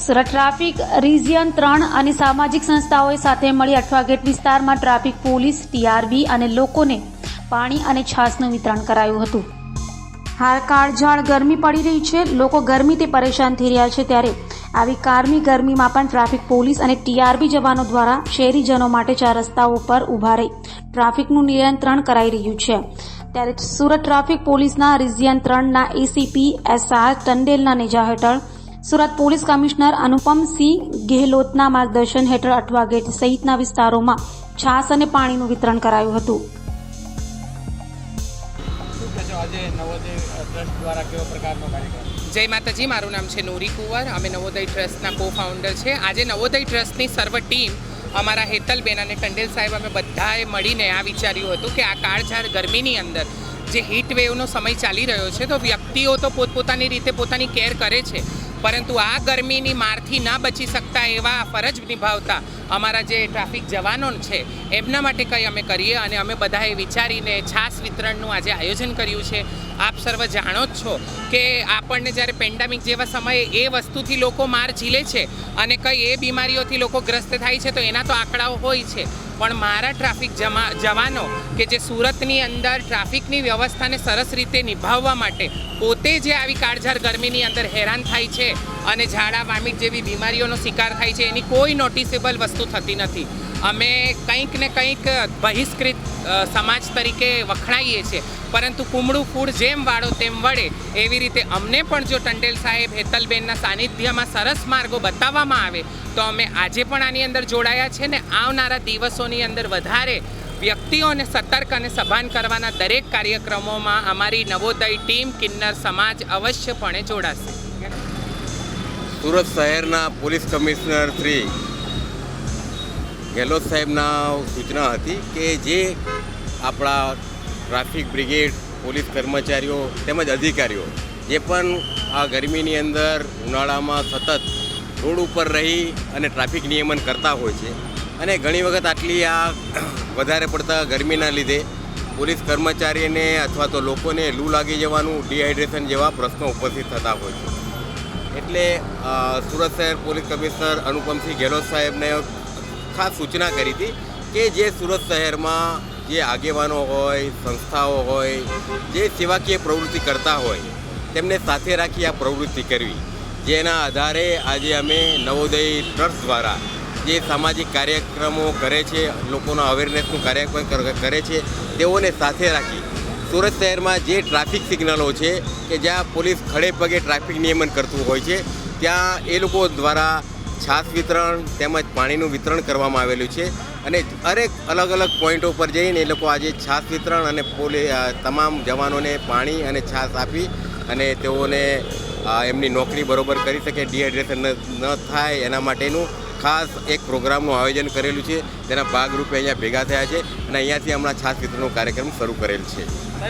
Surat traffic region 3 અને સામાજિક સંસ્થાઓએ સાથે મળી અઠવા ગેટ વિસ્તારમાં ટ્રાફિક પોલીસ, ટીઆરબી અને લોકોને પાણી અને છાશનું વિતરણ કરાયું હતું. હાલ કાળઝાળ ગરમી પડી રહી છે. લોકો ગરમીથી પરેશાન થઈ રહ્યા છે, ત્યારે આવી કારમી ગરમીમાં પણ ટ્રાફિક પોલીસ અને ટીઆરબી જવાનો દ્વારા શહેરીજનો માટે 4 રસ્તાઓ પર ઊભા રહી ટ્રાફિકનું નિયંત્રણ કરાઈ રહ્યું છે. ત્યારે સુરત ટ્રાફિક પોલીસના રિજિયન 3ના એસીપી એસઆર ટંડેલના નેજા હેઠળ સુરત પોલીસ કમિશનર અનુપમસિંહ ગેહલોતના માર્ગદર્શન હેઠળ અઠવા ગેટ સહિતના વિસ્તારોમાં છાશ અને પાણીનું વિતરણ કરાયું હતું. જય માતાજી, મારું નામ છે નૂરી કુંવર. અમે નવોદય ટ્રસ્ટના કો ફાઉન્ડર છે. આજે નવોદય ટ્રસ્ટની સર્વ ટીમ, અમારા હેતલબેન અને ટંડેલ સાહેબ, અમે બધાએ મળીને આ વિચાર્યું હતું કે આ કાળઝાળ ગરમીની અંદર જે હીટ વેવનો સમય ચાલી રહ્યો છે, તો વ્યક્તિઓ તો પોતપોતાની રીતે પોતાની કેર કરે છે, પરંતુ આ ગરમીની મારથી ના બચી શકતા એવા ફરજ નિભાવતા અમારા જે ટ્રાફિક જવાનો છે એમના માટે કંઈ અમે કરીએ, અને અમે બધાએ વિચારીને છાશ વિતરણનું આજે આયોજન કર્યું છે. આપ સર્વ જાણો જ છો કે આપણને જ્યારે પેન્ડેમિક જેવા સમયે એ વસ્તુથી લોકો માર ઝીલે છે અને કંઈ એ બીમારીઓથી લોકો ગ્રસ્ત થાય છે, તો એના તો આંકડાઓ હોય છે. પણ મારા ટ્રાફિક જવાનો કે જે સુરતની અંદર ટ્રાફિકની વ્યવસ્થાને સરસ રીતે નિભાવવા માટે પોતે જે આવી કાળઝાળ ગરમીની અંદર હેરાન થાય છે અને ઝાડા વામિટ જેવી બીમારીઓનો શિકાર થાય છે, એની કોઈ નોટિસેબલ વસ્તુ થતી નથી. અમે કંઈક ને કંઈક બહિષ્કૃત સમાજ તરીકે વખણાઈએ છીએ, પરંતુ કુમળું ફૂડ જેમ વાળો તેમ વળે, એવી રીતે અમને પણ જો ટંડેલ સાહેબ, હેતલબેનના સાનિધ્યમાં સરસ માર્ગો બતાવવામાં આવે તો અમે આજે પણ આની અંદર જોડાયા છે ને આવનારા દિવસોની અંદર વધારે વ્યક્તિઓને સતર્ક અને સભાન કરવાના દરેક કાર્યક્રમોમાં અમારી નવોદય ટીમ, કિન્નર સમાજ અવશ્યપણે જોડાશે. સુરત શહેરના પોલીસ કમિશનર શ્રી ગેહલોત સાહેબના સૂચના હતી કે જે આપણા ટ્રાફિક બ્રિગેડ, પોલીસ કર્મચારીઓ તેમજ અધિકારીઓ જે પણ આ ગરમીની અંદર ઉનાળામાં સતત રોડ ઉપર રહી અને ટ્રાફિક નિયમન કરતા હોય છે, અને ઘણી વખત આટલી આ વધારે પડતા ગરમીના લીધે પોલીસ કર્મચારીને અથવા તો લોકોને લૂ લાગી જવાનું, ડિહાઇડ્રેશન જેવા પ્રશ્નો ઉપસ્થિત થતા હોય છે. એટલે સુરત શહેર પોલીસ કમિશનર અનુપમસિંહ ગેહલોત સાહેબને ખાસ સૂચના કરી હતી કે જે સુરત શહેરમાં જે આગેવાનો હોય, સંસ્થાઓ હોય, જે સેવાકીય પ્રવૃત્તિ કરતા હોય તેમને સાથે રાખી આ પ્રવૃત્તિ કરવી. જેના આધારે આજે અમે નવોદય ટ્રસ્ટ દ્વારા જે સામાજિક કાર્યક્રમો કરે છે, લોકોના અવેરનેસનું કાર્યક્રમ કરે છે, તેઓને સાથે રાખી સુરત શહેરમાં જે ટ્રાફિક સિગ્નલો છે કે જ્યાં પોલીસ ખડે પગે ટ્રાફિક નિયમન કરતું હોય છે, ત્યાં એ લોકો દ્વારા છાશ વિતરણ તેમજ પાણીનું વિતરણ કરવામાં આવેલું છે. અને દરેક અલગ અલગ પોઈન્ટો પર જઈને એ લોકો આજે છાશ વિતરણ અને તમામ જવાનોને પાણી અને છાશ આપી અને તેઓને એમની નોકરી બરોબર કરી શકે, ડિહાઇડ્રેશન ન થાય એના માટેનું ખાસ એક પ્રોગ્રામનું આયોજન કરેલું છે. તેના ભાગરૂપે અહીંયા ભેગા થયા છે અને અહીંયાથી હમણાં છાશ વિતરણનો કાર્યક્રમ શરૂ કરેલ છે.